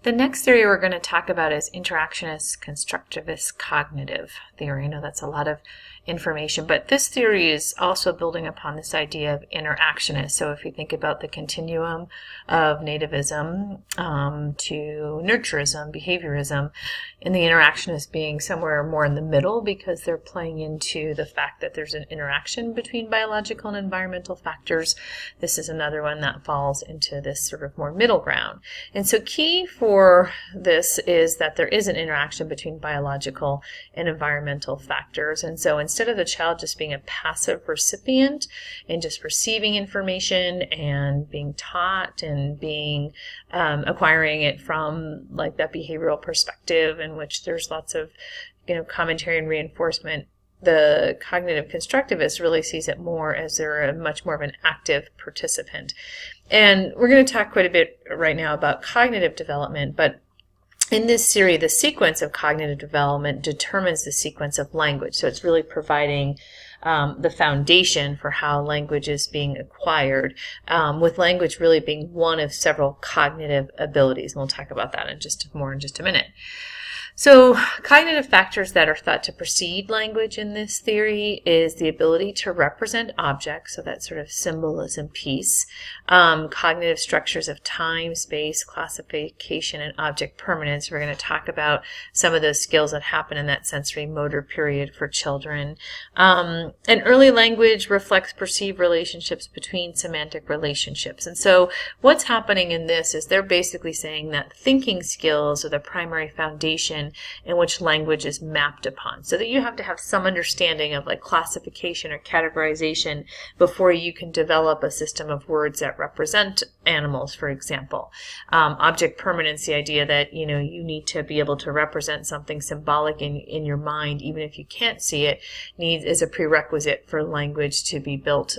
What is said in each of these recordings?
The next theory we're going to talk about is interactionist constructivist cognitive theory. I know that's a lot of information, but this theory is also building upon this idea of interactionist. So if you think about the continuum of nativism to nurturism, behaviorism, and the interactionist being somewhere more in the middle because they're playing into the fact that there's an interaction between biological and environmental factors. This is another one that falls into this sort of more middle ground. And so key for this is that there is an interaction between biological and environmental factors. And so instead of the child just being a passive recipient and just receiving information and being taught and being acquiring it from like that behavioral perspective in which there's lots of commentary and reinforcement, the cognitive constructivist really sees it more as they're a much more of an active participant. And we're going to talk quite a bit right now about cognitive development, but in this series, the sequence of cognitive development determines the sequence of language. So it's really providing the foundation for how language is being acquired, with language really being one of several cognitive abilities. And we'll talk about that in just a minute. So cognitive factors that are thought to precede language in this theory is the ability to represent objects, so that sort of symbolism piece, cognitive structures of time, space, classification, and object permanence. We're going to talk about some of those skills that happen in that sensory motor period for children. And early language reflects perceived relationships between semantic relationships. And so what's happening in this is they're basically saying that thinking skills are the primary foundation in which language is mapped upon, so that you have to have some understanding of like classification or categorization before you can develop a system of words that represent animals, for example. Object permanence, the idea that you need to be able to represent something symbolic in your mind even if you can't see it, is a prerequisite for language to be built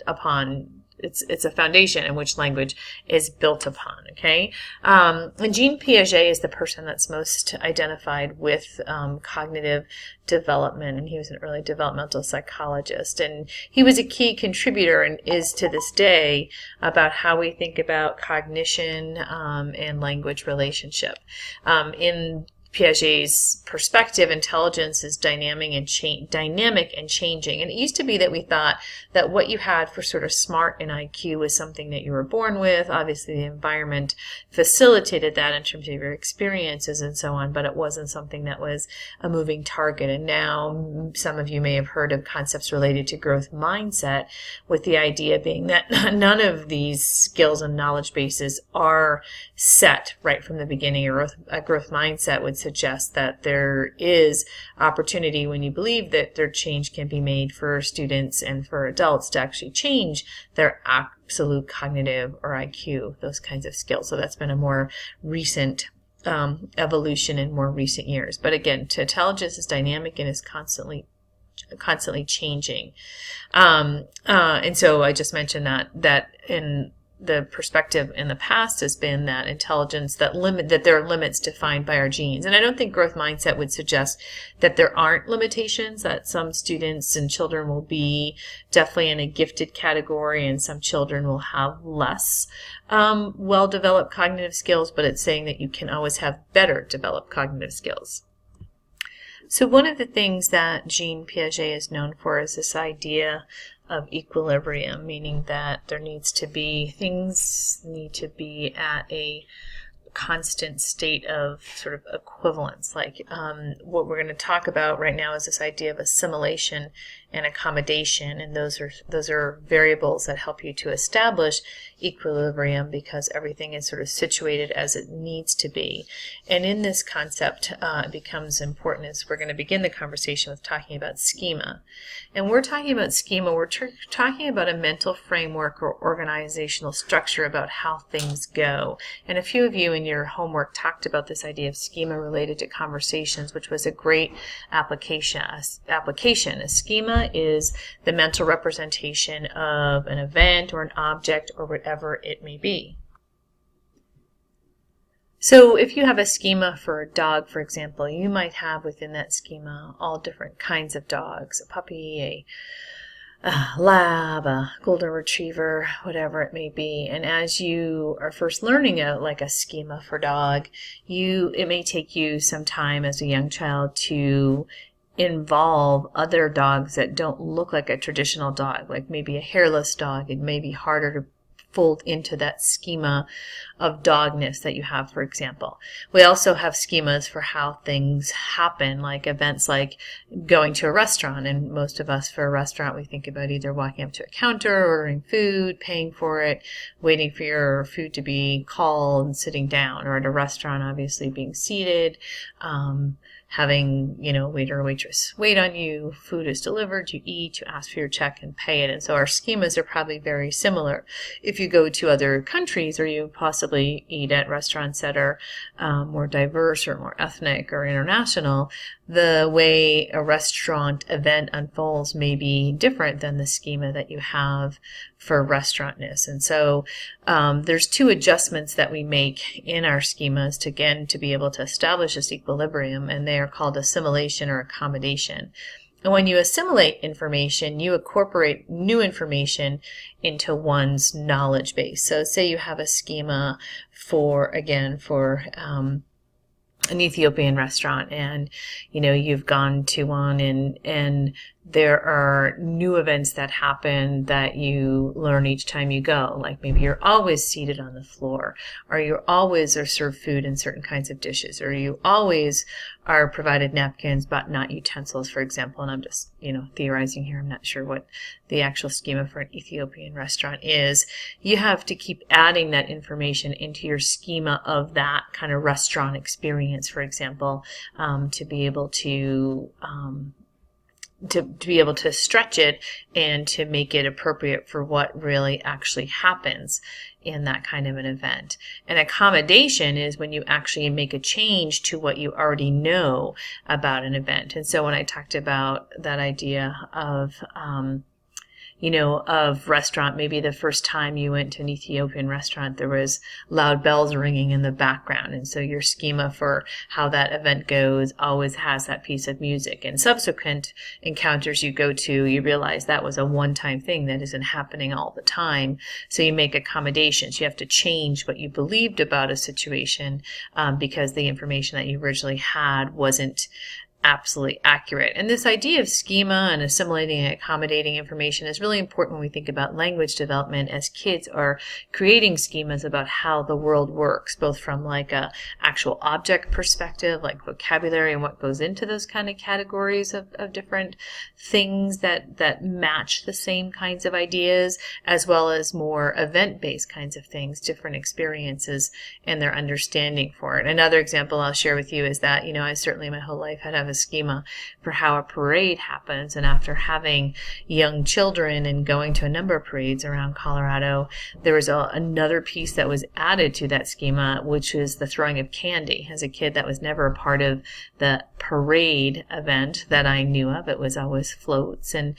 upon. It's a foundation in which language is built upon, okay? And Jean Piaget is the person that's most identified with cognitive development, and he was an early developmental psychologist. And he was a key contributor and is to this day about how we think about cognition and language relationship. In Piaget's perspective, intelligence is dynamic and changing. And it used to be that we thought that what you had for sort of smart and IQ was something that you were born with. Obviously, the environment facilitated that in terms of your experiences and so on, but it wasn't something that was a moving target. And now some of you may have heard of concepts related to growth mindset, with the idea being that none of these skills and knowledge bases are set right from the beginning. A growth mindset would suggest that there is opportunity when you believe that their change can be made for students and for adults to actually change their absolute cognitive or IQ, those kinds of skills. So that's been a more recent evolution in more recent years. But again, intelligence is dynamic and is constantly changing. And so I just mentioned that in the perspective in the past has been that intelligence, that there are limits defined by our genes. And I don't think growth mindset would suggest that there aren't limitations, that some students and children will be definitely in a gifted category and some children will have less well-developed cognitive skills, but it's saying that you can always have better developed cognitive skills. So one of the things that Jean Piaget is known for is this idea of equilibrium, meaning that things need to be at a constant state of sort of equivalence. Like what we're going to talk about right now is this idea of assimilation and accommodation, and those are variables that help you to establish equilibrium because everything is sort of situated as it needs to be. And in this concept, it becomes important as we're going to begin the conversation with talking about schema. And we're talking about schema, we're talking about a mental framework or organizational structure about how things go. And a few of you in your homework talked about this idea of schema related to conversations, which was a great application. A schema is the mental representation of an event or an object or whatever it may be. So if you have a schema for a dog, for example, you might have within that schema all different kinds of dogs, a puppy, lab, a golden retriever, whatever it may be. And as you are first learning a schema for dog, it may take you some time as a young child to involve other dogs that don't look like a traditional dog, like maybe a hairless dog. It may be harder to fold into that schema of dogness that you have, for example. We also have schemas for how things happen, like events like going to a restaurant. And most of us, for a restaurant, we think about either walking up to a counter, ordering food, paying for it, waiting for your food to be called, and sitting down. Or at a restaurant, obviously being seated, having, waiter or waitress wait on you, food is delivered, you eat, you ask for your check and pay it. And so our schemas are probably very similar. If you go to other countries, or you possibly eat at restaurants that are more diverse or more ethnic or international, the way a restaurant event unfolds may be different than the schema that you have for restaurantness. And so there's two adjustments that we make in our schemas to be able to establish this equilibrium, and they are called assimilation or accommodation. And when you assimilate information, you incorporate new information into one's knowledge base. So say you have a schema for an Ethiopian restaurant, and you've gone to one, and there are new events that happen that you learn each time you go. Like maybe you're always seated on the floor, or you always are served food in certain kinds of dishes, or you always are provided napkins but not utensils, for example. And I'm just, theorizing here. I'm not sure what the actual schema for an Ethiopian restaurant is. You have to keep adding that information into your schema of that kind of restaurant experience, for example, to be able to be able to stretch it and to make it appropriate for what really actually happens in that kind of an event. And accommodation is when you actually make a change to what you already know about an event. And so when I talked about that idea of of restaurant, maybe the first time you went to an Ethiopian restaurant, there was loud bells ringing in the background. And so your schema for how that event goes always has that piece of music. And subsequent encounters you go to, you realize that was a one-time thing that isn't happening all the time. So you make accommodations. You have to change what you believed about a situation because the information that you originally had wasn't absolutely accurate. And this idea of schema and assimilating and accommodating information is really important when we think about language development, as kids are creating schemas about how the world works, both from like a actual object perspective, like vocabulary and what goes into those kind of categories of different things that match the same kinds of ideas, as well as more event-based kinds of things, different experiences and their understanding for it. Another example I'll share with you is that, I certainly my whole life had a schema for how a parade happens. And after having young children and going to a number of parades around Colorado, there was another piece that was added to that schema, which is the throwing of candy. As a kid, that was never a part of the parade event that I knew of. It was always floats and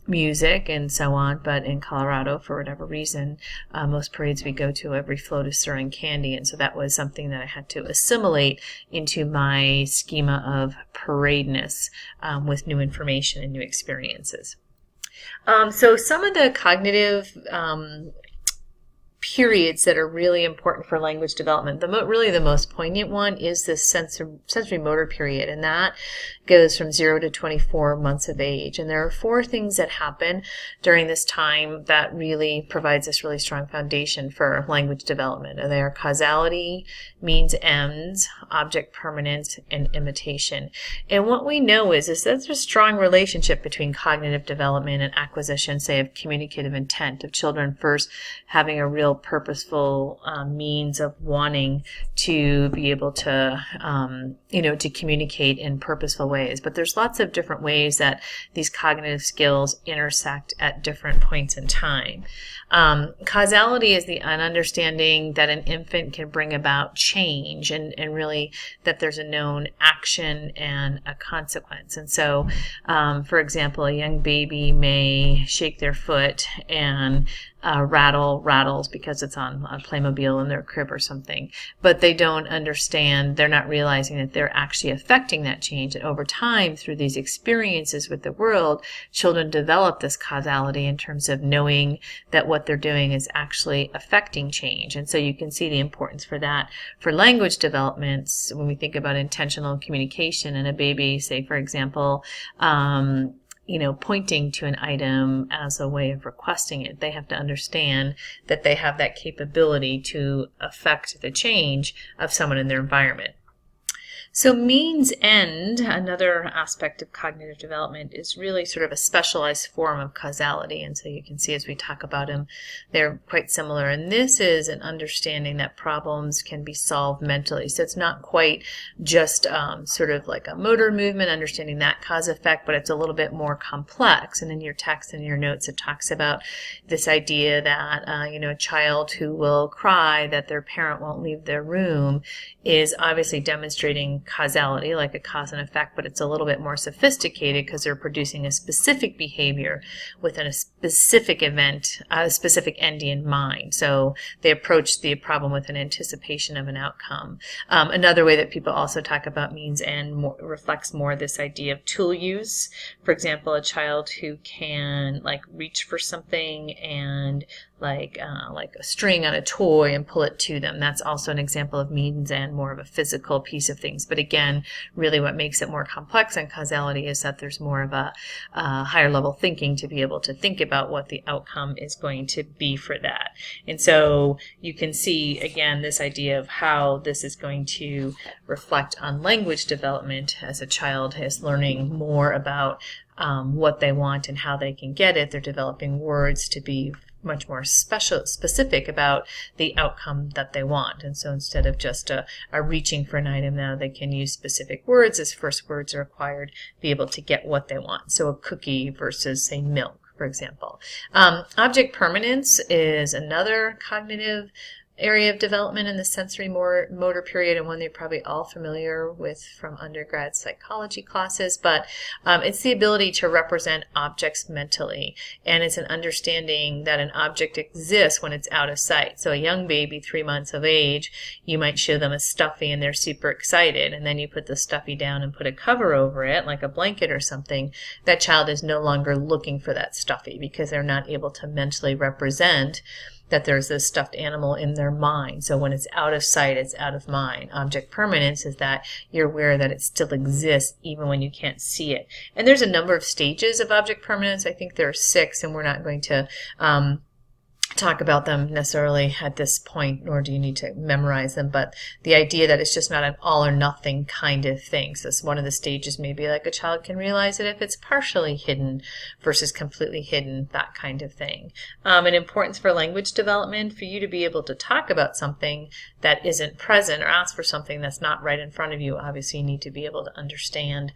music and so on. But in Colorado, for whatever reason, most parades we go to, every float is throwing candy. And so that was something that I had to assimilate into my schema of paradeness with new information and new experiences. So some of the cognitive periods that are really important for language development. Really the most poignant one is this sensory motor period, and that goes from 0 to 24 months of age. And there are 4 things that happen during this time that really provides this really strong foundation for language development. And they are causality, means ends, object permanence, and imitation. And what we know is that there's a strong relationship between cognitive development and acquisition, say, of communicative intent, of children first having a real purposeful means of wanting to be able to, to communicate in purposeful ways. But there's lots of different ways that these cognitive skills intersect at different points in time. Causality is an understanding that an infant can bring about change, and really that there's a known action and a consequence. And so, for example, a young baby may shake their foot and rattle rattles because it's on a Playmobil in their crib or something. But they don't understand, they're not realizing that they're actually affecting that change. And over time, through these experiences with the world, children develop this causality in terms of knowing that what they're doing is actually affecting change. And so you can see the importance for that. For language developments, when we think about intentional communication in a baby, say, for example, pointing to an item as a way of requesting it, they have to understand that they have that capability to affect the change of someone in their environment. So means end, another aspect of cognitive development, is really sort of a specialized form of causality. And so you can see as we talk about them, they're quite similar. And this is an understanding that problems can be solved mentally. So it's not quite just sort of like a motor movement, understanding that cause effect, but it's a little bit more complex. And in your text and your notes, it talks about this idea that, a child who will cry that their parent won't leave their room is obviously demonstrating causality, like a cause and effect, but it's a little bit more sophisticated because they're producing a specific behavior within a specific event, a specific end in mind. So they approach the problem with an anticipation of an outcome. Another way that people also talk about means end reflects more this idea of tool use. For example, a child who can reach for something and like a string on a toy and pull it to them. That's also an example of means end, more of a physical piece of things. But again, really what makes it more complex in causality is that there's more of a higher level thinking to be able to think about what the outcome is going to be for that. And so you can see, again, this idea of how this is going to reflect on language development as a child is learning more about what they want and how they can get it. They're developing words to be much more specific about the outcome that they want. And so instead of just a reaching for an item, now they can use specific words as first words are acquired to be able to get what they want. So a cookie versus, say, milk, for example. Object permanence is another cognitive area of development in the sensory motor period, and one they're probably all familiar with from undergrad psychology classes, but it's the ability to represent objects mentally, and it's an understanding that an object exists when it's out of sight. So a young baby, 3 months of age, you might show them a stuffy and they're super excited, and then you put the stuffy down and put a cover over it, like a blanket or something. That child is no longer looking for that stuffy because they're not able to mentally represent that there's this stuffed animal in their mind. So when it's out of sight, it's out of mind. Object permanence is that you're aware that it still exists even when you can't see it. And there's a number of stages of object permanence. I think there are 6, and we're not going to talk about them necessarily at this point, nor do you need to memorize them, but the idea that it's just not an all or nothing kind of thing. So one of the stages may be like a child can realize it if it's partially hidden versus completely hidden, that kind of thing. An importance for language development, for you to be able to talk about something that isn't present or ask for something that's not right in front of you. Obviously you need to be able to understand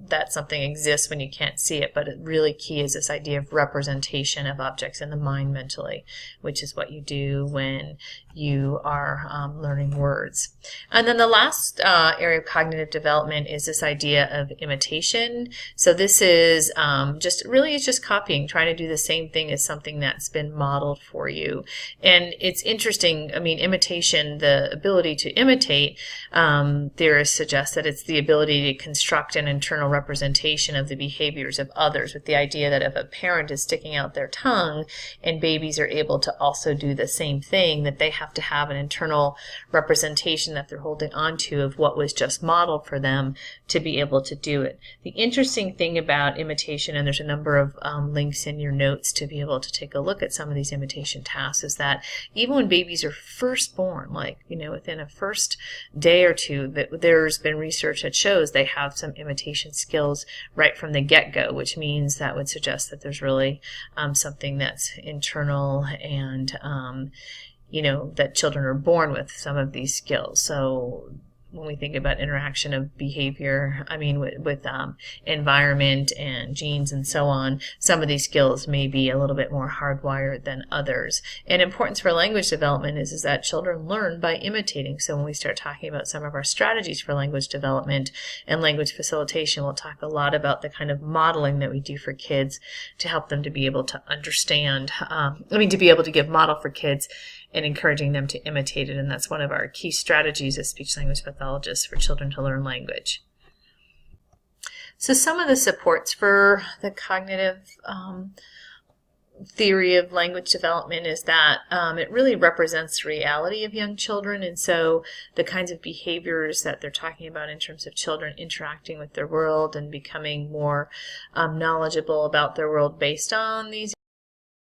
that something exists when you can't see it, but it really key is this idea of representation of objects in the mind mentally, which is what you do when you are learning words. And then the last area of cognitive development is this idea of imitation. So this is just copying, trying to do the same thing as something that's been modeled for you. And it's interesting, imitation, the ability to imitate, theorists suggest that it's the ability to construct an internal representation of the behaviors of others, with the idea that if a parent is sticking out their tongue and babies are able to also do the same thing, that they have to have an internal representation that they're holding on to of what was just modeled for them to be able to do it. The interesting thing about imitation, and there's a number of links in your notes to be able to take a look at some of these imitation tasks, is that even when babies are first born, within a first day or two, that there's been research that shows they have some imitation skills right from the get-go, which means that would suggest that there's really something that's internal and that children are born with some of these skills. So when we think about interaction of behavior, I mean, with environment and genes and so on, some of these skills may be a little bit more hardwired than others. And importance for language development is that children learn by imitating. So when we start talking about some of our strategies for language development and language facilitation, we'll talk a lot about the kind of modeling that we do for kids to help them to be able to understand, to be able to give model for kids and encouraging them to imitate it. And that's one of our key strategies as speech-language pathologists for children to learn language. So some of the supports for the cognitive theory of language development is that it really represents the reality of young children, and so the kinds of behaviors that they're talking about in terms of children interacting with their world and becoming more knowledgeable about their world based on these